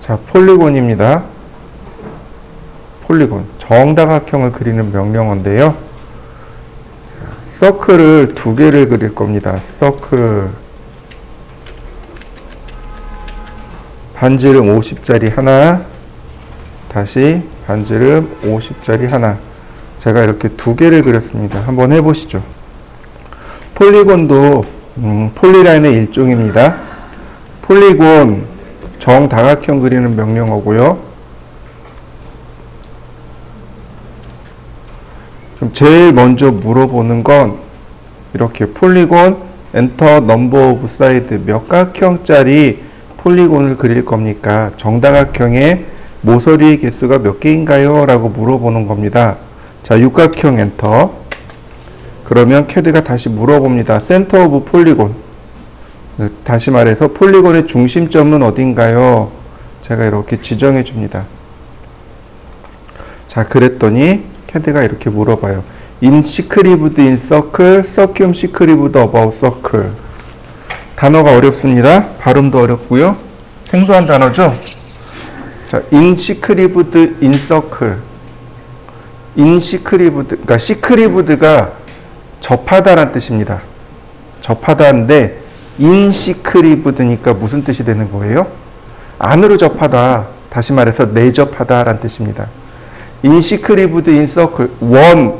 자, 폴리곤입니다. 폴리곤. 정다각형을 그리는 명령어인데요. 서클을 두 개를 그릴 겁니다. 서클. 반지름 50짜리 하나, 다시 반지름 50짜리 하나. 제가 이렇게 두 개를 그렸습니다. 한번 해보시죠. 폴리곤도 폴리라인의 일종입니다. 폴리곤 정다각형 그리는 명령어고요. 그럼 제일 먼저 물어보는 건 이렇게 폴리곤 엔터 넘버 오브 사이드 몇 각형짜리 폴리곤을 그릴 겁니까? 정다각형의 모서리의 개수가 몇 개인가요? 라고 물어보는 겁니다. 자, 육각형 엔터. 그러면 CAD가 다시 물어봅니다. 센터 오브 폴리곤. 다시 말해서 폴리곤의 중심점은 어딘가요? 제가 이렇게 지정해 줍니다. 자, 그랬더니 CAD가 이렇게 물어봐요. inscribed in circle, circumscribed about circle. 단어가 어렵습니다. 발음도 어렵고요. 생소한 단어죠. 자, inscribed in circle. inscribed, 그러니까 scribed가 접하다라는 뜻입니다. 접하다인데 inscribed니까 무슨 뜻이 되는 거예요? 안으로 접하다. 다시 말해서 내접하다라는 뜻입니다. inscribed in circle, 원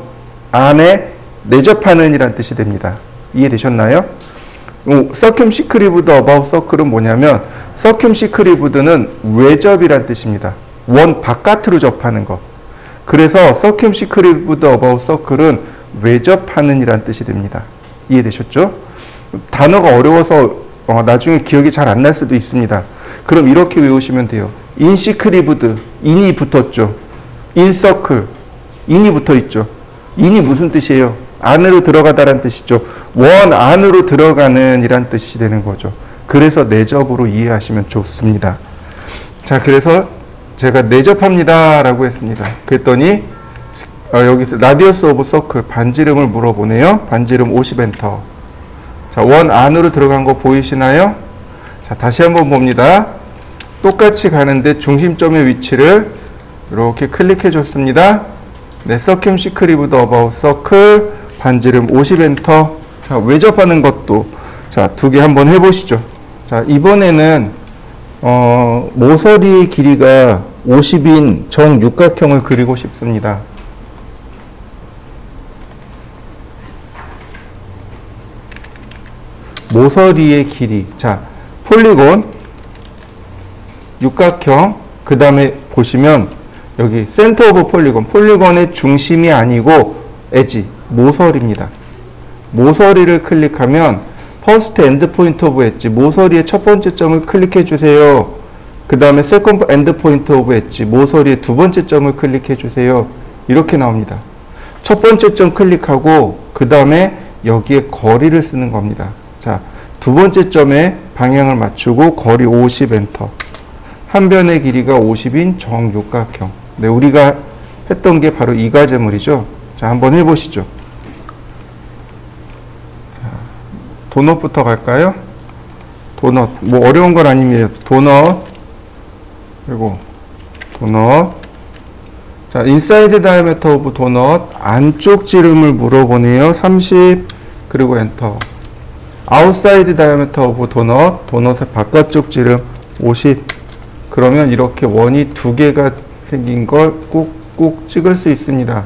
안에 내접하는 이란 뜻이 됩니다. 이해되셨나요? circumscribed about circle은 뭐냐면 circumscribed는 외접이란 뜻입니다. 원 바깥으로 접하는 것. 그래서 circumscribed about circle은 외접하는 이란 뜻이 됩니다. 이해되셨죠? 단어가 어려워서 나중에 기억이 잘 안 날 수도 있습니다. 그럼 이렇게 외우시면 돼요. inscribed, in이 붙었죠. in circle, in이 붙어 있죠. in이 무슨 뜻이에요? 안으로 들어가다란 뜻이죠. 원 안으로 들어가는 이란 뜻이 되는 거죠. 그래서 내접으로 이해하시면 좋습니다. 자, 그래서 제가 내접합니다 라고 했습니다. 그랬더니 여기서 라디어스 오브 서클 반지름을 물어보네요. 반지름 50 엔터. 자, 원 안으로 들어간 거 보이시나요? 자, 다시 한번 봅니다. 똑같이 가는데 중심점의 위치를 이렇게 클릭해 줬습니다. 네, circumscribed about circle 반지름 50 엔터. 자, 외접하는 것도 자, 두 개 한번 해보시죠. 자, 이번에는 모서리의 길이가 50인 정육각형을 그리고 싶습니다. 모서리의 길이. 자, 폴리곤 육각형. 그 다음에 보시면 여기 센터 오브 폴리곤. 폴리곤의 중심이 아니고 엣지, 모서리입니다. 모서리를 클릭하면 퍼스트 엔드 포인트 오브 엣지, 모서리의 첫 번째 점을 클릭해 주세요. 그 다음에 세컨드 엔드 포인트 오브 엣지, 모서리의 두 번째 점을 클릭해 주세요. 이렇게 나옵니다. 첫 번째 점 클릭하고 그 다음에 여기에 거리를 쓰는 겁니다. 자, 두 번째 점에 방향을 맞추고 거리 50 엔터. 한 변의 길이가 50인 정육각형. 네, 우리가 했던 게 바로 이 과제물이죠. 자, 한번 해보시죠. 자, 도넛부터 갈까요? 도넛. 뭐 어려운 건 아닙니다. 도넛. 그리고 도넛. 자, 인사이드 다이아미터 오브 도넛. 안쪽 지름을 물어보네요. 30. 그리고 엔터. 아웃사이드 다이아미터 오브 도넛. 도넛의 바깥쪽 지름 50. 그러면 이렇게 원이 두 개가 생긴 걸 꾹꾹 찍을 수 있습니다.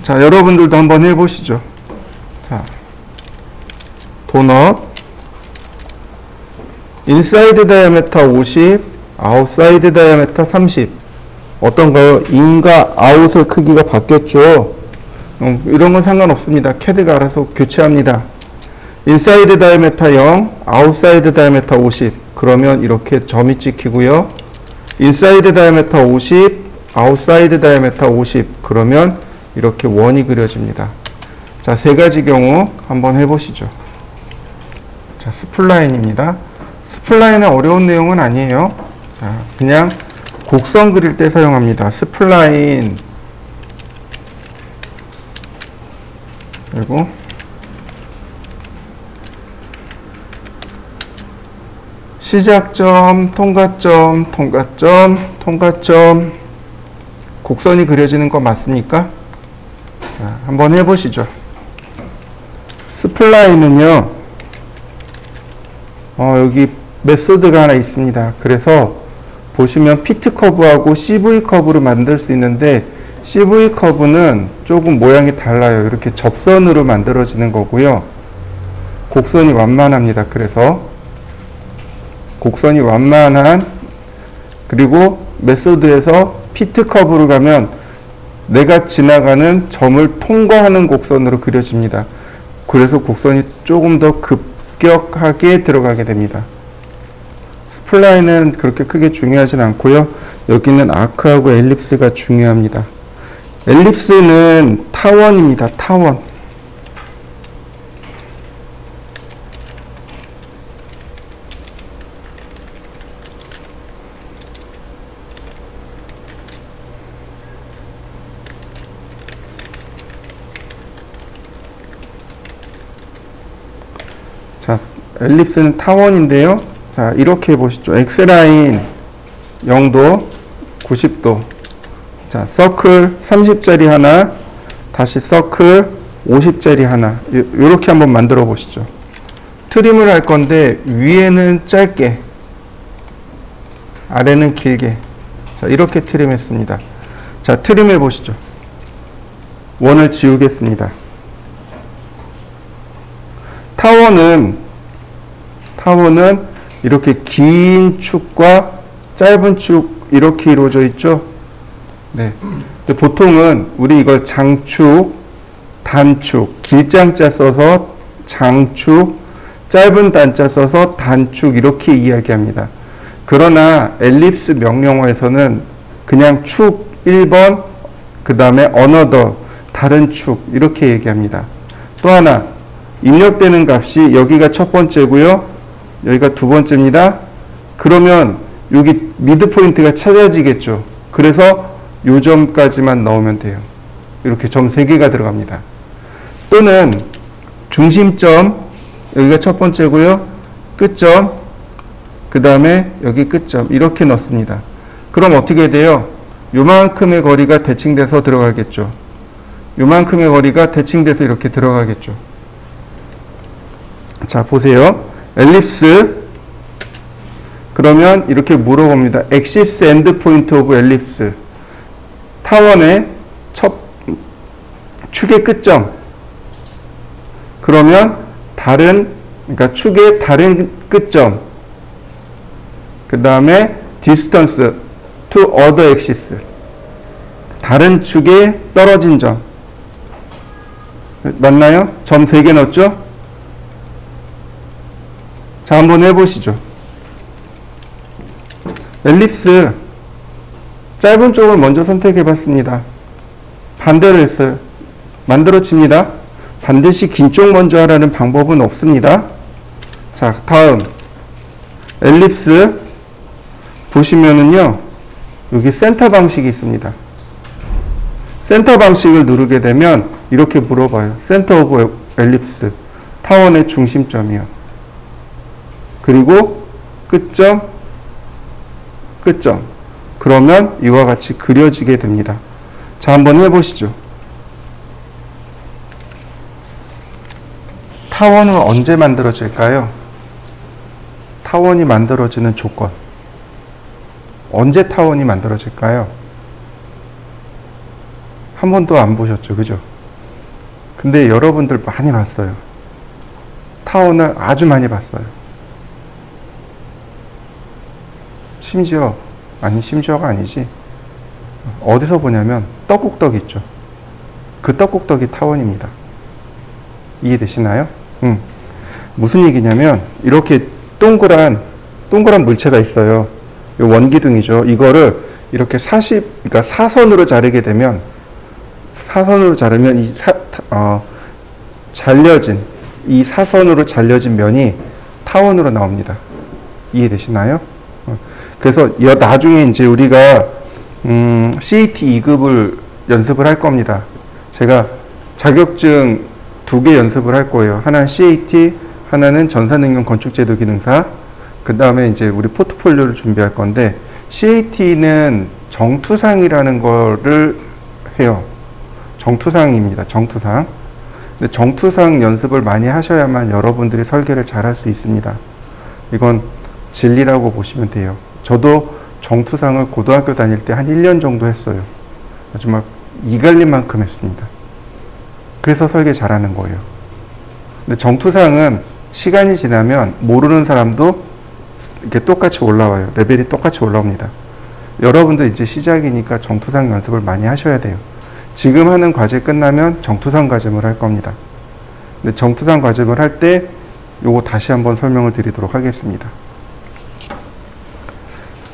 자, 여러분들도 한번 해보시죠. 자, 도넛. 인사이드 다이아미터 50, 아웃사이드 다이아미터 30. 어떤가요? 인과 아웃의 크기가 바뀌었죠. 이런 건 상관없습니다. CAD가 알아서 교체합니다. 인사이드 다이아미터 0, 아웃사이드 다이아미터 50. 그러면 이렇게 점이 찍히고요. 인사이드 다이아미터 50, 아웃사이드 다이아미터 50. 그러면 이렇게 원이 그려집니다. 자, 세 가지 경우 한번 해보시죠. 자, 스플라인입니다. 스플라인은 어려운 내용은 아니에요. 자, 그냥 곡선 그릴 때 사용합니다. 스플라인. 그리고 시작점, 통과점, 통과점, 통과점. 곡선이 그려지는 거 맞습니까? 자, 한번 해보시죠. 스플라인은요, 여기 메소드가 하나 있습니다. 그래서 보시면 피트 커브하고 CV 커브로 만들 수 있는데, CV 커브는 조금 모양이 달라요. 이렇게 접선으로 만들어지는 거고요. 곡선이 완만합니다. 그래서 곡선이 완만한, 그리고 메소드에서 피트 커브로 가면 내가 지나가는 점을 통과하는 곡선으로 그려집니다. 그래서 곡선이 조금 더 급격하게 들어가게 됩니다. 스플라인은 그렇게 크게 중요하진 않고요. 여기는 아크하고 엘립스가 중요합니다. 엘립스는 타원입니다. 타원. 자, 엘립스는 타원인데요. 자, 이렇게 보시죠. X라인 0도, 90도. 자, 서클 30짜리 하나, 다시 서클 50짜리 하나. 요렇게 한번 만들어 보시죠. 트림을 할 건데, 위에는 짧게, 아래는 길게. 자, 이렇게 트림했습니다. 자, 트림해 보시죠. 원을 지우겠습니다. 타원은 이렇게 긴 축과 짧은 축 이렇게 이루어져 있죠. 네. 근데 보통은 우리 이걸 장축, 단축, 길장자 써서 장축, 짧은 단자 써서 단축 이렇게 이야기합니다. 그러나 엘립스 명령어에서는 그냥 축 1번, 그 다음에 another, 다른 축 이렇게 얘기합니다. 또 하나, 입력되는 값이 여기가 첫 번째고요. 여기가 두 번째입니다. 그러면 여기 미드 포인트가 찾아지겠죠. 그래서 요 점까지만 넣으면 돼요. 이렇게 점 3개가 들어갑니다. 또는 중심점, 여기가 첫 번째고요. 끝점, 그 다음에 여기 끝점 이렇게 넣습니다. 그럼 어떻게 돼요? 요만큼의 거리가 대칭돼서 들어가겠죠. 요만큼의 거리가 대칭돼서 이렇게 들어가겠죠. 자, 보세요. 엘립스. 그러면 이렇게 물어봅니다. Axis end point of ellipse. 타원의 첫 축의 끝점. 그러면 그러니까 축의 다른 끝점. 그 다음에 distance to other axis. 다른 축의 떨어진 점. 맞나요? 점 3개 넣었죠? 자, 한번 해보시죠. 엘립스 짧은 쪽을 먼저 선택해봤습니다. 반대로 했어요. 만들어집니다. 반드시 긴 쪽 먼저 하라는 방법은 없습니다. 자, 다음 엘립스 보시면은요, 여기 센터 방식이 있습니다. 센터 방식을 누르게 되면 이렇게 물어봐요. 센터 오브 엘립스, 타원의 중심점이요. 그리고 끝점, 끝점. 그러면 이와 같이 그려지게 됩니다. 자, 한번 해보시죠. 타원은 언제 만들어질까요? 타원이 만들어지는 조건. 언제 타원이 만들어질까요? 한 번도 안 보셨죠, 그죠? 근데 여러분들 많이 봤어요. 타원을 아주 많이 봤어요. 심지어가 아니지. 어디서 보냐면 떡국떡 있죠. 그 떡국떡이 타원입니다. 이해되시나요? 무슨 얘기냐면 이렇게 동그란 물체가 있어요. 이 원기둥이죠. 이거를 이렇게 그러니까 사선으로 자르게 되면 이 사선으로 잘려진 면이 타원으로 나옵니다. 이해되시나요? 그래서 나중에 이제 우리가 CAT 2급을 연습을 할 겁니다. 제가 자격증 2개 연습을 할 거예요. 하나는 CAT, 하나는 전산능력 건축제도 기능사. 그 다음에 이제 우리 포트폴리오를 준비할 건데, CAT는 정투상이라는 거를 해요. 정투상입니다. 정투상. 근데 정투상 연습을 많이 하셔야만 여러분들이 설계를 잘 할 수 있습니다. 이건 진리라고 보시면 돼요. 저도 정투상을 고등학교 다닐 때 한 1년 정도 했어요. 정말 이갈림만큼 했습니다. 그래서 설계 잘하는 거예요. 근데 정투상은 시간이 지나면 모르는 사람도 이렇게 똑같이 올라와요. 레벨이 똑같이 올라옵니다. 여러분들 이제 시작이니까 정투상 연습을 많이 하셔야 돼요. 지금 하는 과제 끝나면 정투상 과제를 할 겁니다. 근데 정투상 과제를 할 때 요거 다시 한번 설명을 드리도록 하겠습니다.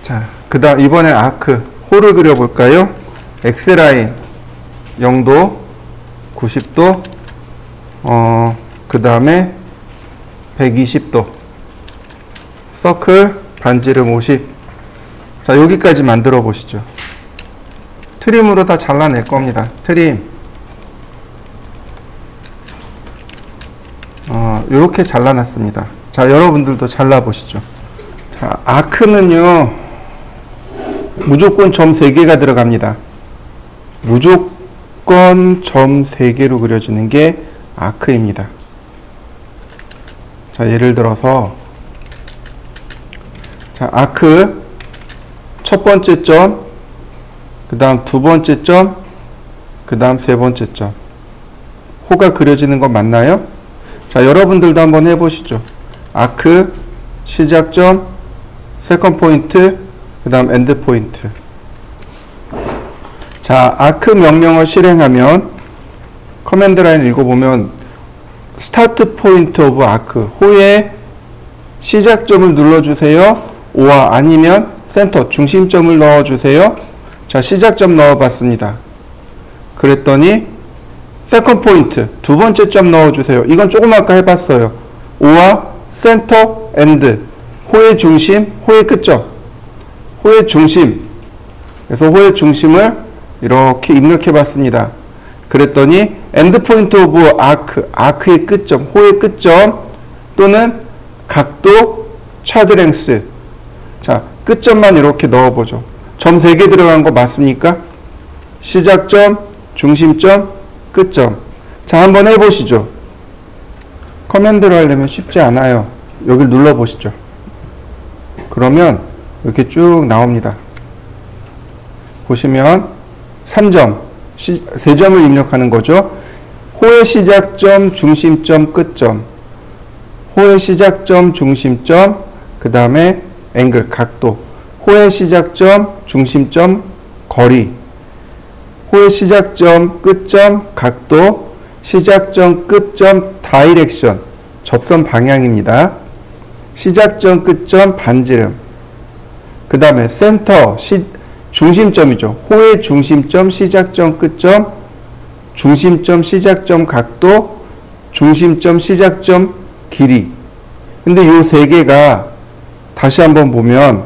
자, 그 다음 이번엔 아크, 호를 그려볼까요? X라인 0도, 90도, 그 다음에 120도, 서클, 반지름 50. 자, 여기까지 만들어 보시죠. 트림으로 다 잘라낼 겁니다. 트림. 요렇게 잘라놨습니다. 자, 여러분들도 잘라보시죠. 자, 아크는요, 무조건 점 3개가 들어갑니다. 무조건 점 3개로 그려지는 게 아크입니다. 자, 예를 들어서, 자, 아크, 첫 번째 점, 그 다음 두 번째 점, 그 다음 세 번째 점. 호가 그려지는 거 맞나요? 자, 여러분들도 한번 해보시죠. 아크, 시작점, 세컨 포인트, 그 다음 엔드 포인트. 자, 아크 명령을 실행하면 커맨드 라인 읽어보면 스타트 포인트 오브 아크, 호의 시작점을 눌러주세요. 오와 아니면 센터, 중심점을 넣어주세요. 자, 시작점 넣어봤습니다. 그랬더니 세컨드 포인트, 두 번째 점 넣어주세요. 이건 조금 아까 해봤어요. 오와 센터, 엔드, 호의 중심, 호의 끝점, 호의 중심. 그래서 호의 중심을 이렇게 입력해봤습니다. 그랬더니 엔드 포인트 오브 아크, 아크의 끝점, 호의 끝점 또는 각도, 차드 랭스. 자, 끝점만 이렇게 넣어보죠. 점 3개 들어간 거 맞습니까? 시작점, 중심점, 끝점. 자, 한번 해보시죠. 커맨드로 하려면 쉽지 않아요. 여기를 눌러보시죠. 그러면 이렇게 쭉 나옵니다. 보시면 3점, 3점을 입력하는 거죠. 호의 시작점, 중심점, 끝점. 호의 시작점, 중심점, 그 다음에 앵글, 각도. 호의 시작점, 중심점, 거리. 호의 시작점, 끝점, 각도. 시작점, 끝점, 다이렉션. 접선 방향입니다. 시작점, 끝점, 반지름. 그 다음에 센터, 중심점이죠. 호의 중심점, 시작점, 끝점, 중심점, 시작점, 각도, 중심점, 시작점, 길이. 근데 요 3개가 다시 한번 보면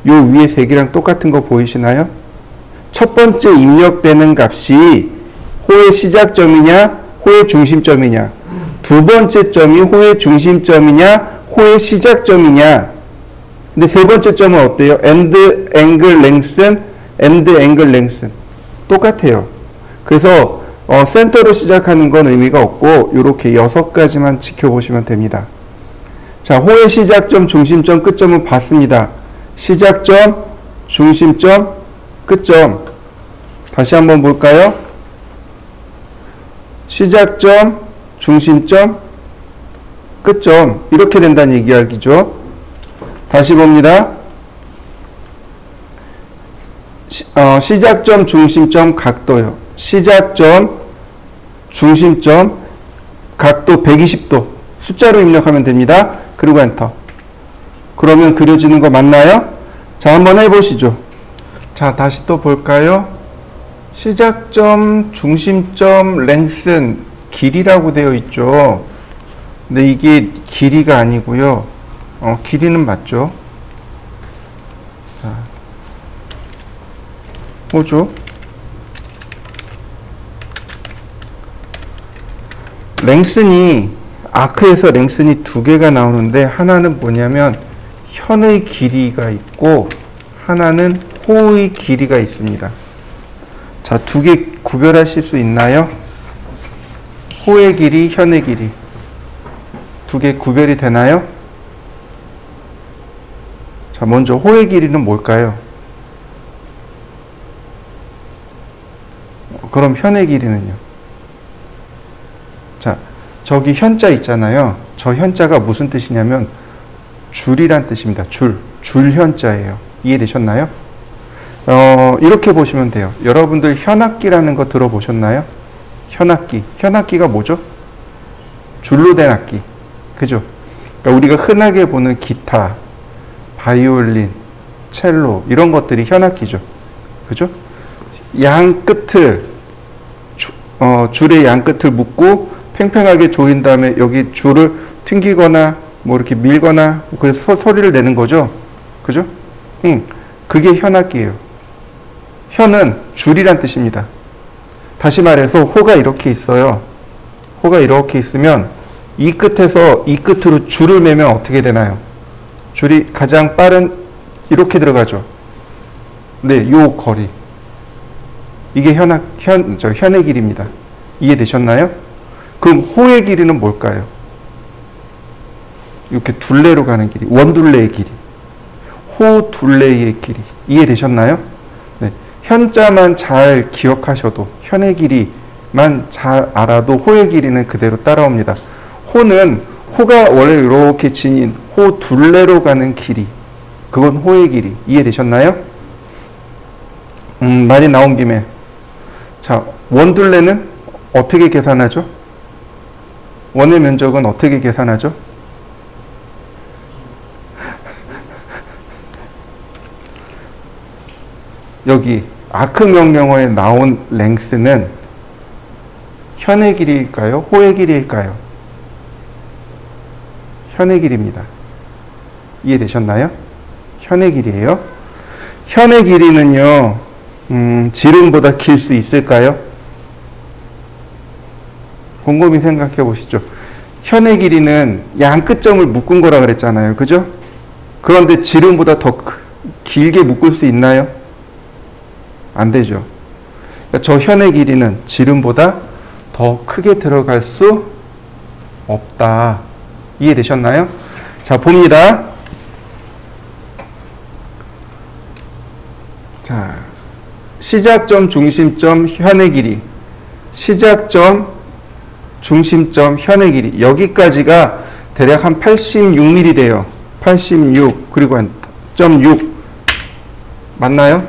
요 위에 3개랑 똑같은 거 보이시나요? 첫 번째 입력되는 값이 호의 시작점이냐, 호의 중심점이냐. 두 번째 점이 호의 중심점이냐, 호의 시작점이냐. 근데 세 번째 점은 어때요? end angle length, end angle length. 똑같아요. 그래서 센터로 시작하는 건 의미가 없고 이렇게 6가지만 지켜보시면 됩니다. 자, 호의 시작점, 중심점, 끝점은 봤습니다. 시작점, 중심점, 끝점. 다시 한번 볼까요? 시작점, 중심점, 끝점. 이렇게 된다는 이야기죠. 다시 봅니다. 시작점, 중심점, 각도요. 시작점, 중심점, 각도 120도. 숫자로 입력하면 됩니다. 그리고 엔터. 그러면 그려지는 거 맞나요? 자, 한번 해보시죠. 자, 다시 또 볼까요? 시작점, 중심점, 랭슨, 길이라고 되어 있죠. 근데 이게 길이가 아니고요. 길이는 맞죠? 자, 뭐죠? 랭슨이 아크에서 랭슨이 2개가 나오는데 하나는 뭐냐면 현의 길이가 있고 하나는 호의 길이가 있습니다. 자, 두 개 구별하실 수 있나요? 호의 길이, 현의 길이. 두 개 구별이 되나요? 자, 먼저 호의 길이는 뭘까요? 그럼 현의 길이는요? 자, 저기 현자 있잖아요. 저 현자가 무슨 뜻이냐면 줄이란 뜻입니다. 줄 현자예요. 이해되셨나요? 이렇게 보시면 돼요. 여러분들 현악기라는 거 들어보셨나요? 현악기가 뭐죠? 줄로 된 악기. 그죠? 그러니까 우리가 흔하게 보는 기타, 바이올린, 첼로 이런 것들이 현악기죠. 그죠? 양 끝을 줄의 양 끝을 묶고 팽팽하게 조인 다음에 여기 줄을 튕기거나 뭐 이렇게 밀거나 그래서 소리를 내는 거죠. 그죠? 그게 현악기예요. 현은 줄이란 뜻입니다. 다시 말해서 호가 이렇게 있어요. 호가 이렇게 있으면 이 끝에서 이 끝으로 줄을 매면 어떻게 되나요? 줄이 가장 빠른 이렇게 들어가죠. 네, 요 거리. 이게 현의 길이입니다. 이해되셨나요? 그럼 호의 길이는 뭘까요? 이렇게 둘레로 가는 길이, 원둘레의 길이. 호 둘레의 길이. 이해되셨나요? 네. 현자만 잘 기억하셔도, 현의 길이만 잘 알아도 호의 길이는 그대로 따라옵니다. 호가 원래 이렇게 지닌 호 둘레로 가는 길이. 그건 호의 길이. 이해되셨나요? 말이 나온 김에. 자, 원둘레는 어떻게 계산하죠? 원의 면적은 어떻게 계산하죠? 여기 아크 명령어에 나온 랭스는 현의 길이일까요? 호의 길이일까요? 현의 길이입니다. 이해되셨나요? 현의 길이에요. 현의 길이는요, 지름보다 길 수 있을까요? 곰곰이 생각해 보시죠. 현의 길이는 양 끝점을 묶은 거라 그랬잖아요. 그죠? 그런데 지름보다 더 길게 묶을 수 있나요? 안 되죠. 그러니까 저 현의 길이는 지름보다 더 크게 들어갈 수 없다. 이해되셨나요? 자, 봅니다. 자, 시작점, 중심점, 현의 길이. 시작점, 중심점, 현의 길이. 여기까지가 대략 한 86mm 돼요. 86, 그리고 한 0.6. 맞나요?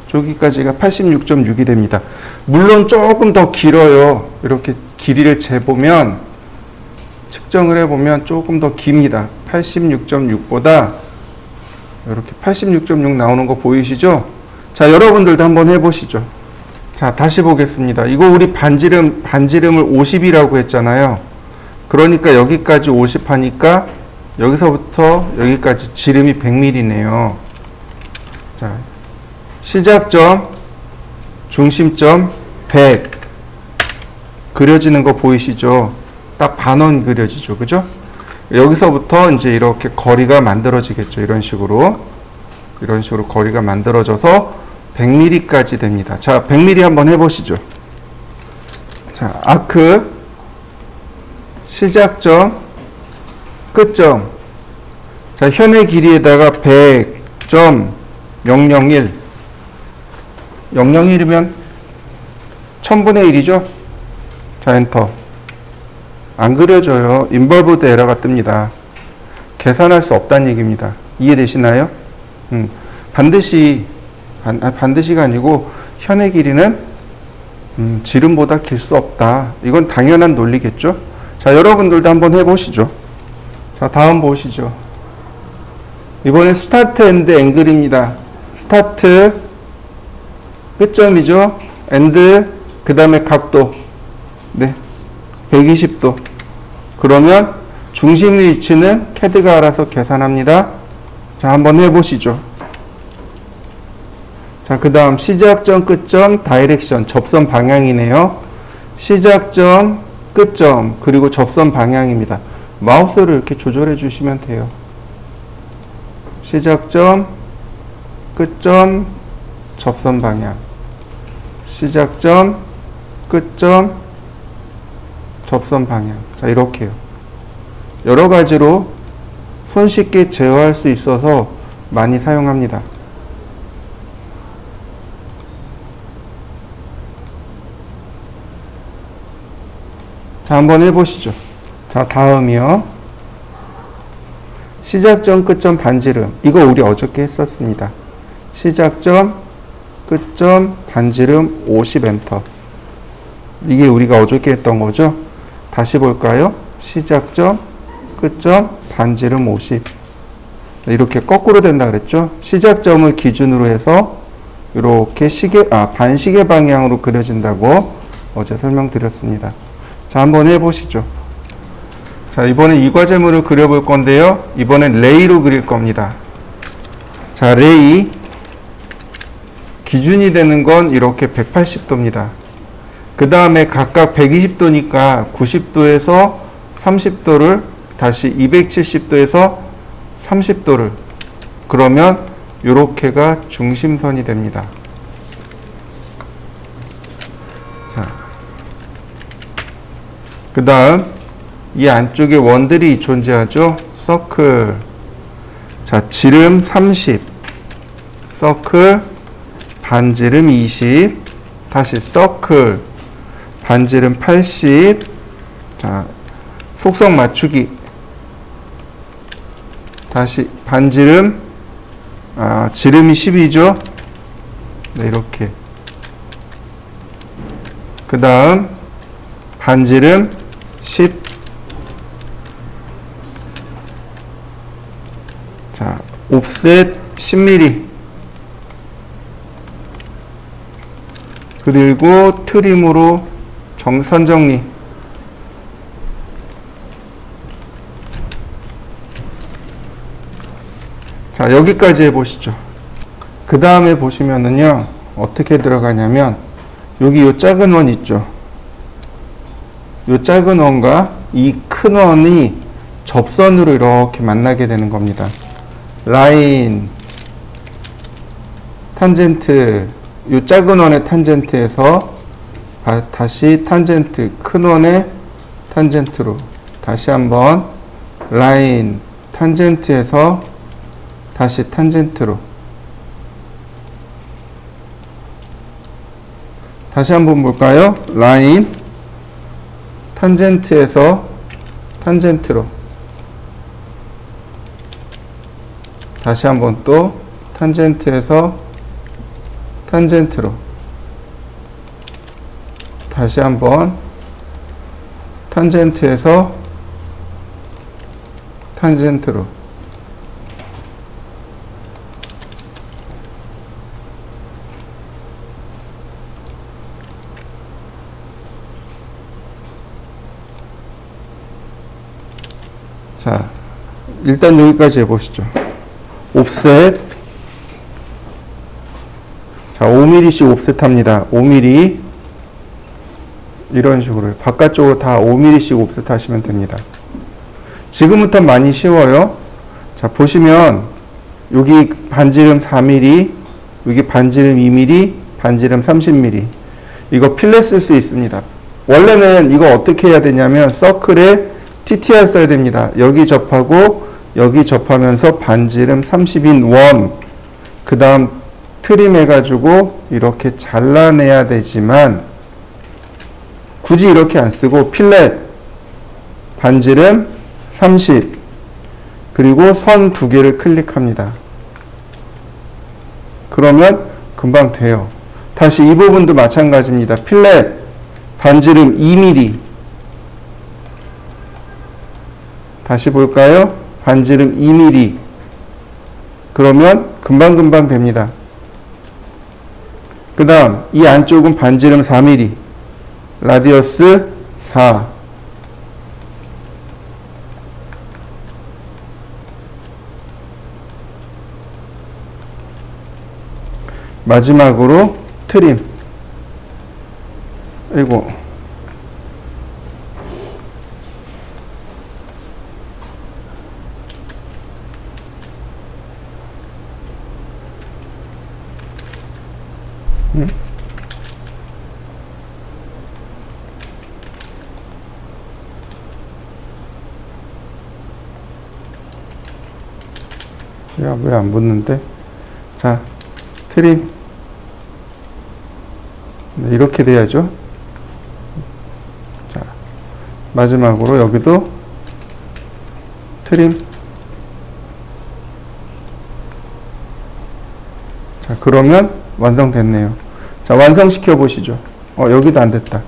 저기까지가 86.6이 됩니다. 물론 조금 더 길어요. 이렇게 길이를 재보면, 측정을 해보면 조금 더 깁니다. 86.6보다 이렇게 86.6 나오는 거 보이시죠? 자, 여러분들도 한번 해보시죠. 자, 다시 보겠습니다. 이거 우리 반지름을 50이라고 했잖아요. 그러니까 여기까지 50 하니까 여기서부터 여기까지 지름이 100mm네요. 자, 시작점, 중심점 100 그려지는 거 보이시죠? 딱 반원 그려지죠. 그죠? 여기서부터 이제 이렇게 거리가 만들어지겠죠. 이런 식으로 거리가 만들어져서 100mm까지 됩니다. 자, 100mm 한번 해보시죠. 자, 아크 시작점 끝점. 자, 현의 길이에다가 100.001 001이면 1000분의 1이죠. 자, 엔터. 안 그려져요. 인벌브드 에러가 뜹니다. 계산할 수 없다는 얘기입니다. 이해되시나요? 반드시가 아니고 현의 길이는 지름보다 길 수 없다. 이건 당연한 논리겠죠? 자, 여러분들도 한번 해보시죠. 자, 다음 보시죠. 이번엔 스타트 엔드 앵글입니다. 스타트 끝점이죠. 엔드 그 다음에 각도. 네, 120도. 그러면 중심 위치는 캐드가 알아서 계산합니다. 자, 한번 해보시죠. 자, 그 다음 시작점, 끝점, 다이렉션, 접선 방향이네요. 시작점, 끝점, 그리고 접선 방향입니다. 마우스를 이렇게 조절해 주시면 돼요. 시작점, 끝점, 접선 방향. 시작점, 끝점, 접선 방향. 자, 이렇게요. 여러 가지로 손쉽게 제어할 수 있어서 많이 사용합니다. 자, 한번 해보시죠. 자, 다음이요. 시작점, 끝점, 반지름. 이거 우리 어저께 했었습니다. 시작점, 끝점, 반지름 50엔터. 이게 우리가 어저께 했던 거죠. 다시 볼까요? 시작점, 끝점, 반지름 50. 이렇게 거꾸로 된다 그랬죠. 시작점을 기준으로 해서 이렇게 반시계 방향으로 그려진다고 어제 설명드렸습니다. 자, 한번 해보시죠. 자, 이번엔 이 과제물을 그려볼 건데요. 이번엔 레이로 그릴 겁니다. 자, 레이. 기준이 되는 건 이렇게 180도입니다. 그 다음에 각각 120도니까 90도에서 30도를 다시 270도에서 30도를 그러면 요렇게가 중심선이 됩니다. 자, 그 다음 이 안쪽에 원들이 존재하죠. 서클. 자, 지름 30 서클, 반지름 20 다시 서클, 반지름 80. 자, 속성 맞추기. 다시 반지름, 지름이 10이죠. 네, 이렇게. 그 다음 반지름 10. 자, 옵셋 10mm. 그리고 트림으로 선정리. 자, 여기까지 해보시죠. 그 다음에 보시면은요, 어떻게 들어가냐면, 여기 요 작은 원 있죠. 요 작은 원과 이 큰 원이 접선으로 이렇게 만나게 되는 겁니다. 라인, 탄젠트, 요 작은 원의 탄젠트에서 다시 탄젠트, 큰 원의 탄젠트로 다시 한번 라인, 탄젠트에서 다시 탄젠트로 다시 한번 볼까요? 라인, 탄젠트에서 탄젠트로 다시 한번 또 탄젠트에서 탄젠트로 다시 한번 탄젠트에서 탄젠트로 자, 일단 여기까지 해보시죠. 옵셋. 자, 5mm씩 옵셋 합니다. 5mm. 이런 식으로 바깥쪽으로 다 5mm씩 옵셋 하시면 됩니다. 지금부터 많이 쉬워요. 자, 보시면 여기 반지름 4mm, 여기 반지름 2mm, 반지름 30mm. 이거 필렛 쓸 수 있습니다. 원래는 이거 어떻게 해야 되냐면 서클에 TTR 써야 됩니다. 여기 접하고 여기 접하면서 반지름 30인 원, 그 다음 트림 해가지고 이렇게 잘라내야 되지만 굳이 이렇게 안 쓰고 필렛 반지름 30 그리고 선 두 개를 클릭합니다. 그러면 금방 돼요. 다시 이 부분도 마찬가지입니다. 필렛 반지름 2mm 다시 볼까요? 반지름 2mm 그러면 금방금방 됩니다. 그 다음 이 안쪽은 반지름 4mm 라디어스 4 마지막으로 트림. 아이고, 응? 야, 왜 안 붙는데? 자, 트림. 네, 이렇게 돼야죠. 자, 마지막으로 여기도 트림. 자, 그러면 완성됐네요. 자, 완성시켜 보시죠. 여기도 안 됐다.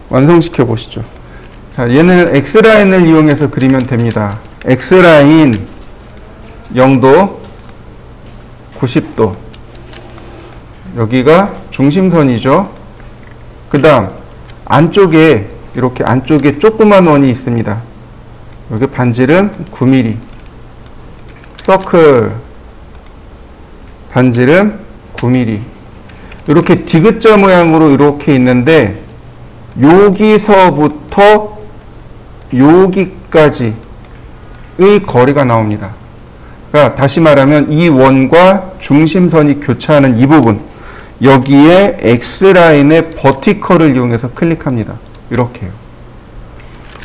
완성시켜 보시죠. 자, 얘는 X라인을 이용해서 그리면 됩니다. X라인 0도, 90도. 여기가 중심선이죠. 그 다음, 안쪽에, 이렇게 안쪽에 조그만 원이 있습니다. 여기 반지름 9mm. 서클, 반지름 9mm. 이렇게 디귿자 모양으로 이렇게 있는데, 여기서부터 여기까지의 거리가 나옵니다. 그러니까 다시 말하면 이 원과 중심선이 교차하는 이 부분, 여기에 X라인의 버티컬을 이용해서 클릭합니다. 이렇게요.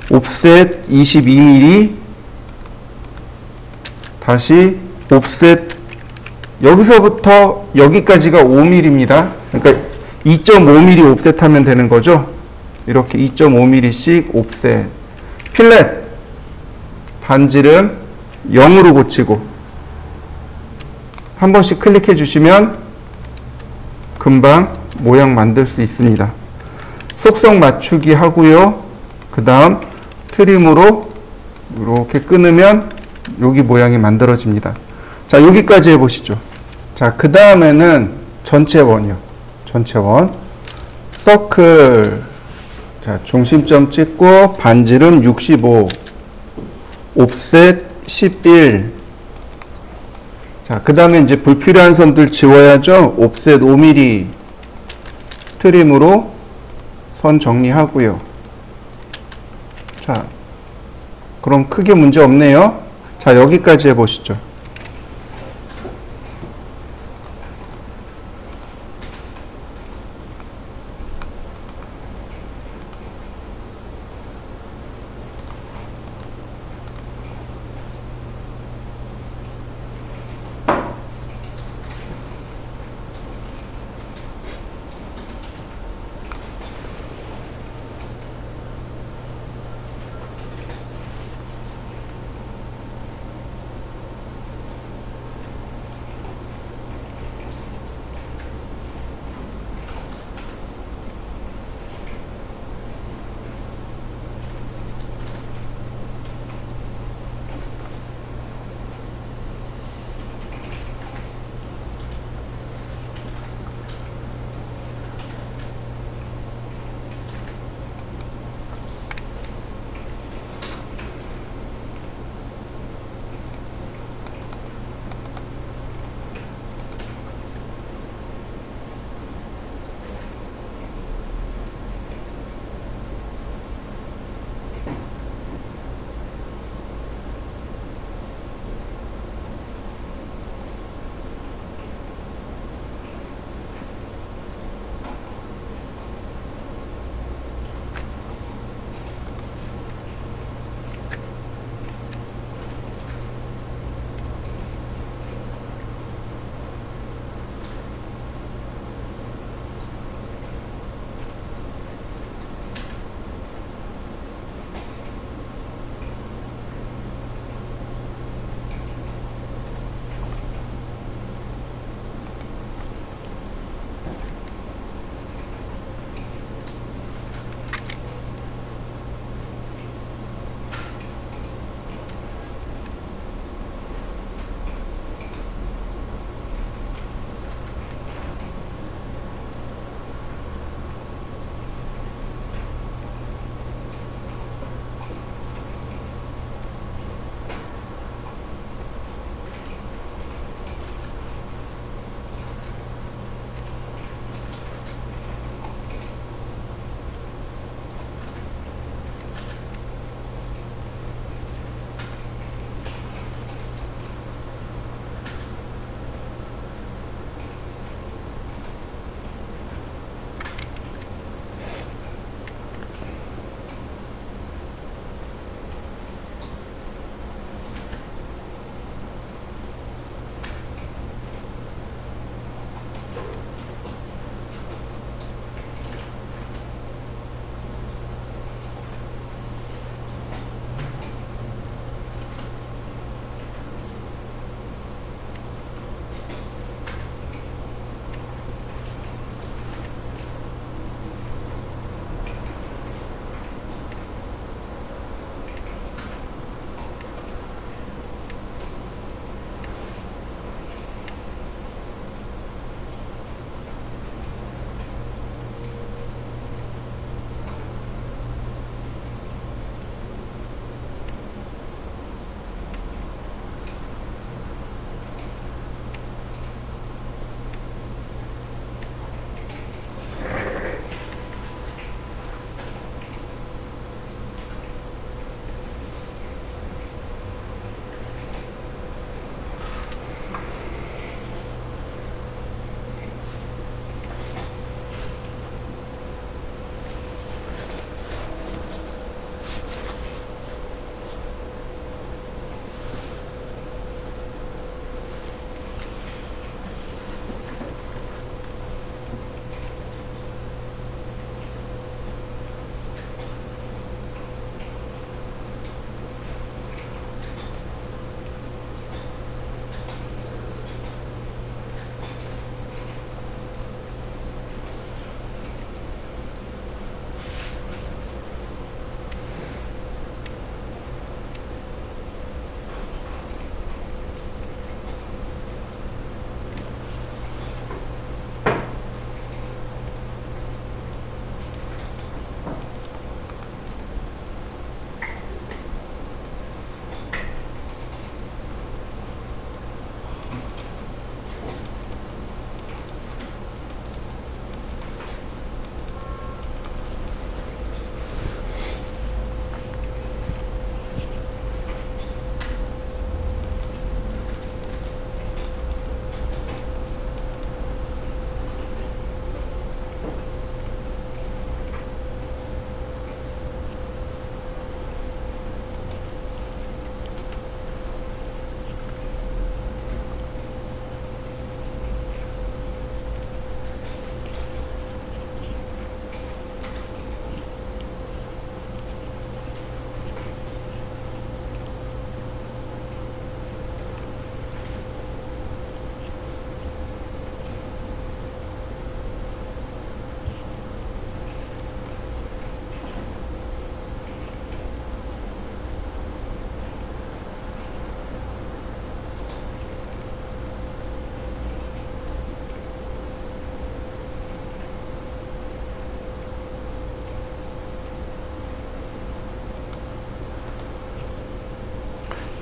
옵셋 22mm, 다시 옵셋, 여기서부터 여기까지가 5mm입니다. 그러니까 2.5mm 옵셋 하면 되는 거죠. 이렇게 2.5mm씩 옵셋. 필렛, 반지름 0으로 고치고 한 번씩 클릭해 주시면 금방 모양 만들 수 있습니다. 속성 맞추기 하고요. 그 다음 트림으로 이렇게 끊으면 여기 모양이 만들어집니다. 자, 여기까지 해보시죠. 자, 그 다음에는 전체 원이요. 전체 원. 서클. 자, 중심점 찍고 반지름 65. 옵셋 11. 자, 그 다음에 이제 불필요한 선들 지워야죠. 옵셋 5mm. 트림으로 선 정리하고요. 자, 그럼 크게 문제 없네요. 자, 여기까지 해보시죠.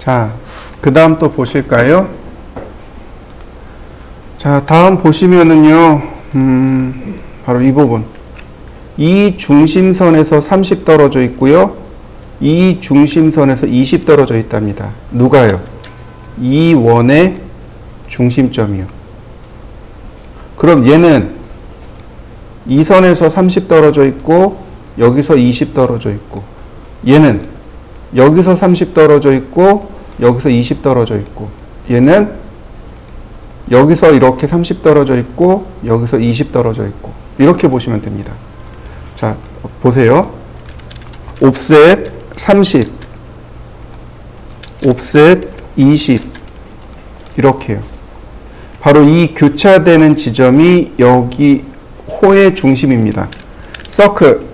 자, 그 다음 또 보실까요? 자, 다음 보시면은요, 바로 이 부분. 이 중심선에서 30 떨어져 있고요. 이 중심선에서 20 떨어져 있답니다. 누가요? 이 원의 중심점이요. 그럼 얘는 이 선에서 30 떨어져 있고 여기서 20 떨어져 있고, 얘는 여기서 30 떨어져 있고 여기서 20 떨어져 있고, 얘는 여기서 이렇게 30 떨어져 있고 여기서 20 떨어져 있고, 이렇게 보시면 됩니다. 자, 보세요. 옵셋 30, 옵셋 20, 이렇게요. 바로 이 교차되는 지점이 여기 호의 중심입니다. 서클,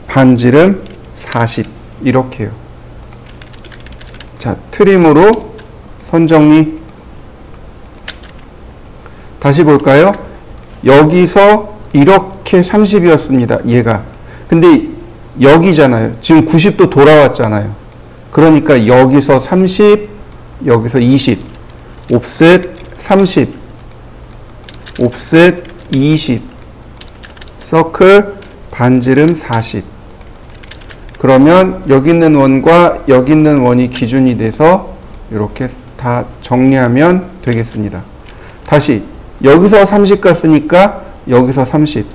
반지름 40, 이렇게요. 자, 트림으로 선 정리. 다시 볼까요? 여기서 이렇게 30이었습니다. 얘가. 근데 여기잖아요. 지금 90도 돌아왔잖아요. 그러니까 여기서 30, 여기서 20. 옵셋 30, 옵셋 20, 서클 반지름 40. 그러면 여기 있는 원과 여기 있는 원이 기준이 돼서 이렇게 다 정리하면 되겠습니다. 다시 여기서 30 갔으니까 여기서 30,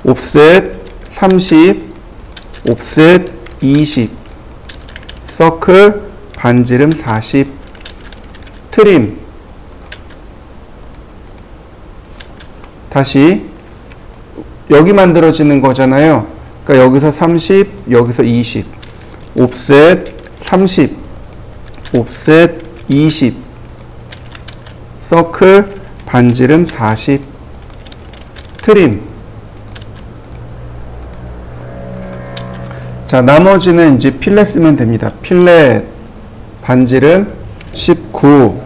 옵셋 30, 옵셋 20, 서클 반지름 40, 트림. 다시 여기 만들어지는 거잖아요. 그러니까 여기서 30, 여기서 20, 옵셋 30, 옵셋 20, 서클 반지름 40, 트림. 자, 나머지는 이제 필렛 쓰면 됩니다. 필렛 반지름 19,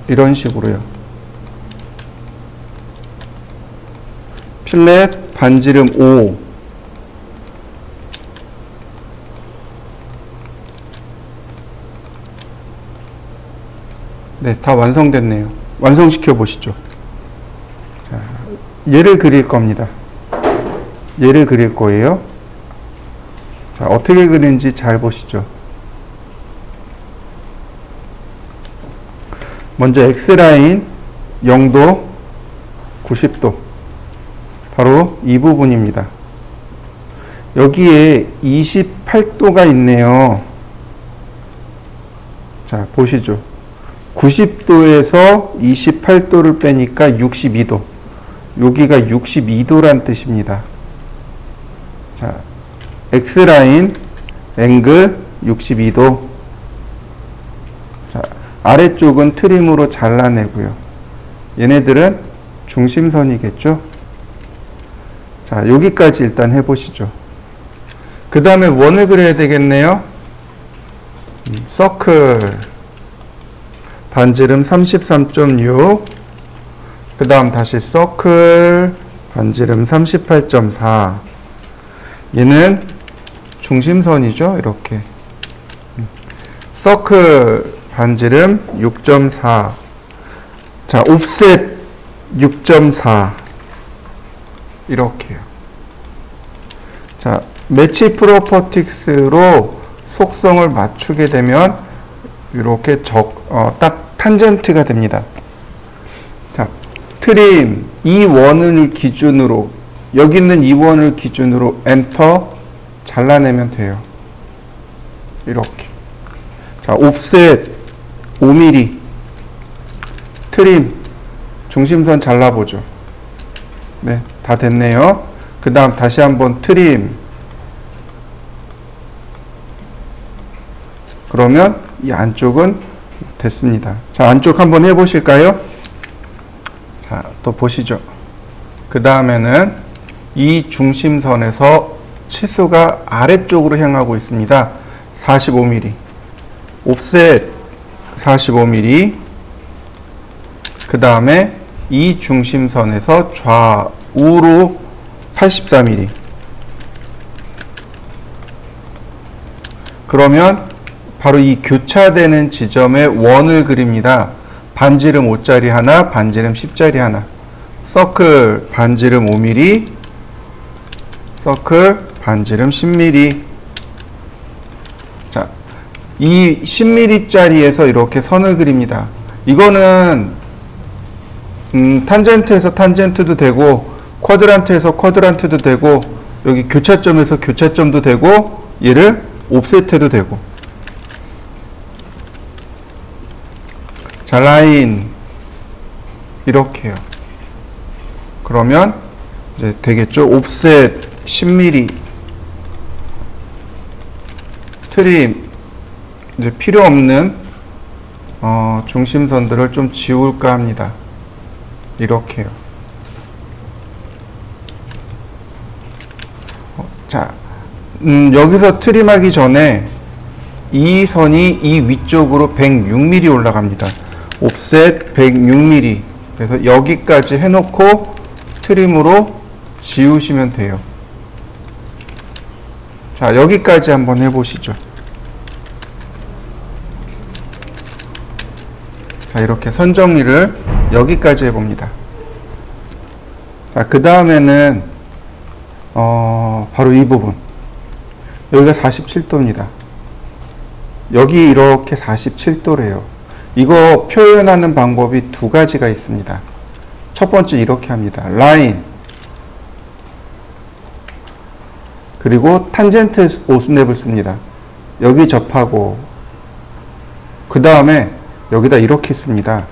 이런 식으로요. 필렛 반지름 5, 네, 다 완성됐네요. 완성시켜 보시죠. 자, 얘를 그릴 겁니다. 얘를 그릴 거예요. 자, 어떻게 그리는지 잘 보시죠. 먼저 X라인 0도, 90도. 바로 이 부분입니다. 여기에 28도가 있네요. 자, 보시죠. 90도에서 28도를 빼니까 62도. 여기가 62도란 뜻입니다. 자, X라인 앵글 62도. 자, 아래쪽은 트림으로 잘라내고요. 얘네들은 중심선이겠죠? 자, 여기까지 일단 해보시죠. 그 다음에 원을 그려야 되겠네요. 서클 반지름 33.6, 그 다음 다시 서클 반지름 38.4. 얘는 중심선이죠. 이렇게 서클 반지름 6.4. 자, 옵셋 6.4. 이렇게요. 자, 매치 프로퍼틱스로 속성을 맞추게 되면 이렇게 딱 탄젠트가 됩니다. 자, 트림 이 원을 기준으로, 여기 있는 이 원을 기준으로 엔터 잘라내면 돼요. 이렇게. 자, 옵셋 5mm, 트림 중심선 잘라보죠. 네, 다 됐네요. 그 다음 다시 한번 트림. 그러면 이 안쪽은 됐습니다. 자, 안쪽 한번 해보실까요? 자, 또 보시죠. 그 다음에는 이 중심선에서 치수가 아래쪽으로 향하고 있습니다. 45mm. 옵셋 45mm. 그 다음에 이 중심선에서 좌우로 84mm. 그러면 바로 이 교차되는 지점에 원을 그립니다. 반지름 5짜리 하나, 반지름 10짜리 하나. 서클 반지름 5mm, 서클 반지름 10mm. 자, 이 10mm짜리에서 이렇게 선을 그립니다. 이거는 탄젠트에서 탄젠트도 되고, 쿼드란트에서 쿼드란트도 되고, 여기 교차점에서 교차점도 되고, 얘를 옵셋해도 되고. 자, 라인 이렇게요. 그러면 이제 되겠죠. 옵셋 10mm, 트림, 이제 필요 없는 중심선들을 좀 지울까 합니다. 이렇게요. 자, 여기서 트림하기 전에 이 선이 이 위쪽으로 106mm 올라갑니다. 옵셋 106mm. 그래서 여기까지 해놓고 트림으로 지우시면 돼요. 자, 여기까지 한번 해보시죠. 자, 이렇게 선 정리를 여기까지 해봅니다. 자, 그 다음에는 바로 이 부분. 여기가 47도입니다. 여기 이렇게 47도래요. 이거 표현하는 방법이 두 가지가 있습니다. 첫 번째 이렇게 합니다. 라인, 그리고 탄젠트 오스냅을 씁니다. 여기 접하고, 그 다음에 여기다 이렇게 씁니다.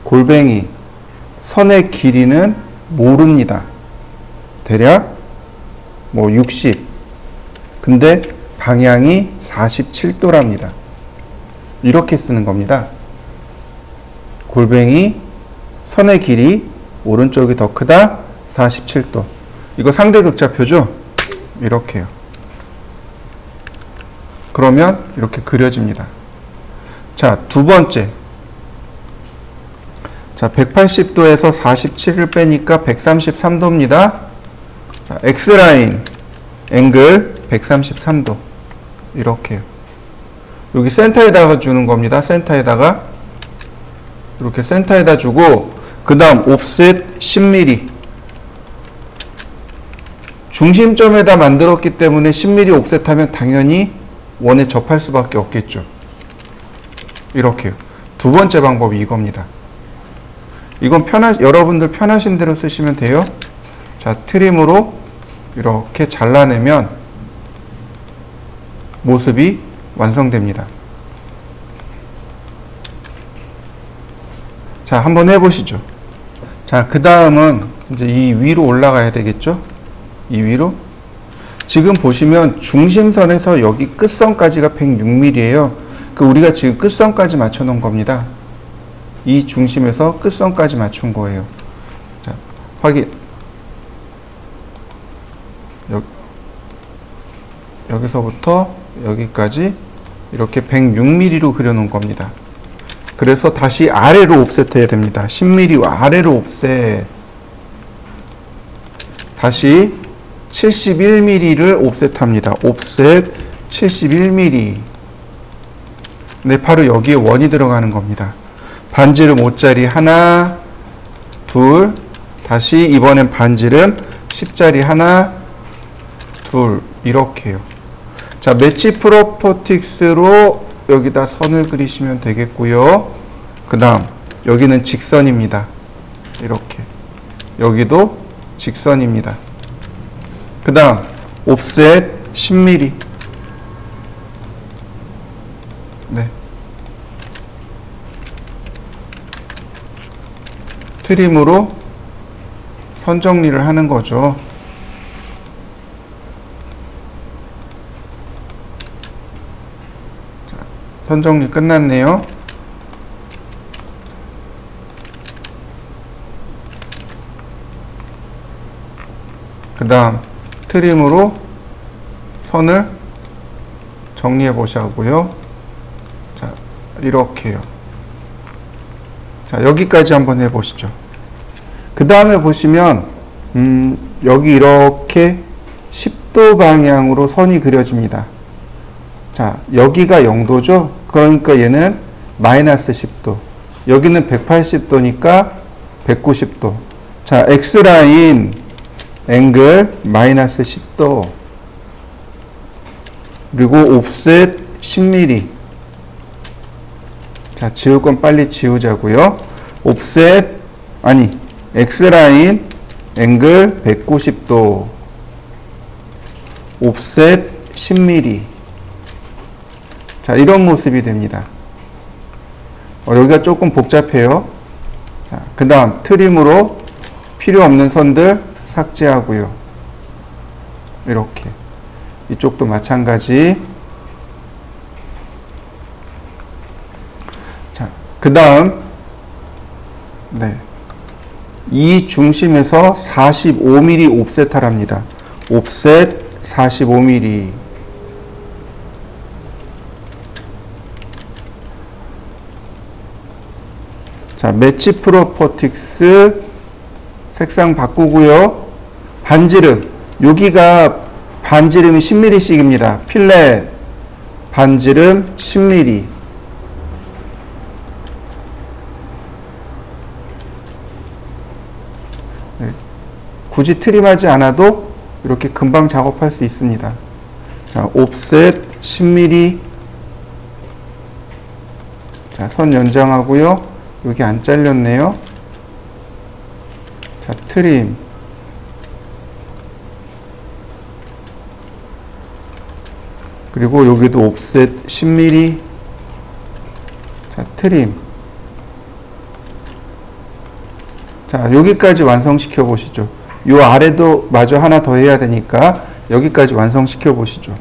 골뱅이, 선의 길이는 모릅니다. 대략 뭐 60. 근데 방향이 47도랍니다. 이렇게 쓰는 겁니다. 골뱅이, 선의 길이 오른쪽이 더 크다, 47도. 이거 상대 극좌표죠? 이렇게요. 그러면 이렇게 그려집니다. 자, 두 번째. 자, 180도에서 47을 빼니까 133도입니다. 자, X라인, 앵글 133도. 이렇게요. 여기 센터에다가 주는 겁니다. 센터에다가. 이렇게 센터에다 주고, 그 다음 옵셋 10mm. 중심점에다 만들었기 때문에 10mm 옵셋하면 당연히 원에 접할 수밖에 없겠죠. 이렇게요. 두 번째 방법이 이겁니다. 이건 여러분들 편하신 대로 쓰시면 돼요. 자, 트림으로 이렇게 잘라내면 모습이 완성됩니다. 자, 한번 해보시죠. 자, 그 다음은 이제 이 위로 올라가야 되겠죠? 이 위로. 지금 보시면 중심선에서 여기 끝선까지가 106mm예요. 그 우리가 지금 끝선까지 맞춰 놓은 겁니다. 이 중심에서 끝선까지 맞춘 거예요. 자, 확인. 여기서부터 여기까지 이렇게 106mm로 그려놓은 겁니다. 그래서 다시 아래로 옵셋해야 됩니다. 10mm 아래로 옵셋. 다시 71mm를 옵셋합니다. 옵셋 71mm. 네, 바로 여기에 원이 들어가는 겁니다. 반지름 5짜리 하나, 둘, 다시 이번엔 반지름 10짜리 하나, 둘, 이렇게요. 자, 매치 프로퍼틱스로 여기다 선을 그리시면 되겠고요. 그 다음 여기는 직선입니다. 이렇게. 여기도 직선입니다. 그 다음 옵셋 10mm. 네. 트림으로 선 정리를 하는 거죠. 자, 선 정리 끝났네요. 그 다음 트림으로 선을 정리해 보자고요. 자, 이렇게요. 자, 여기까지 한번 해보시죠. 그 다음에 보시면 여기 이렇게 10도 방향으로 선이 그려집니다. 자, 여기가 0도죠? 그러니까 얘는 마이너스 10도. 여기는 180도니까 190도. 자, X라인 앵글 마이너스 10도. 그리고 옵셋 10mm. 자, 지울 건 빨리 지우자고요. 옵셋, 아니, X라인 앵글 190도. 옵셋 10mm. 자, 이런 모습이 됩니다. 여기가 조금 복잡해요. 자, 그 다음 트림으로 필요 없는 선들 삭제하고요. 이렇게. 이쪽도 마찬가지. 자, 그 다음 네, 이 중심에서 45mm 옵셋 하랍니다. 옵셋 45mm. 자, 매치 프로퍼틱스 색상 바꾸고요. 반지름, 여기가 반지름이 10mm씩입니다. 필렛 반지름 10mm. 네, 굳이 트림하지 않아도 이렇게 금방 작업할 수 있습니다. 자, 옵셋 10mm. 자, 선 연장하고요. 여기 안 잘렸네요. 자, 트림. 그리고 여기도 옵셋 10mm. 자, 트림. 자, 여기까지 완성시켜 보시죠. 요 아래도 마저 하나 더 해야 되니까 여기까지 완성시켜 보시죠.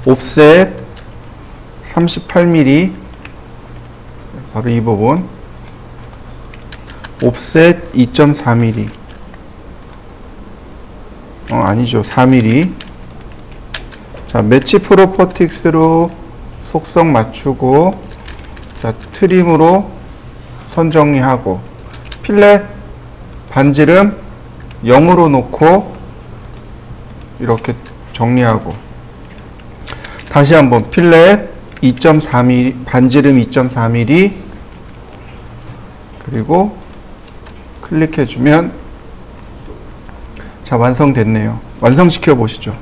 옵셋 38mm. 바로 이 부분. 옵셋 2.4mm. 아니죠. 4mm. 자, 매치 프로퍼틱스로 속성 맞추고, 자, 트림으로 선 정리하고, 필렛 반지름 0으로 놓고, 이렇게 정리하고, 다시 한번 필렛 2.4mm, 반지름 2.4mm, 그리고 클릭해주면, 자, 완성됐네요. 완성시켜 보시죠.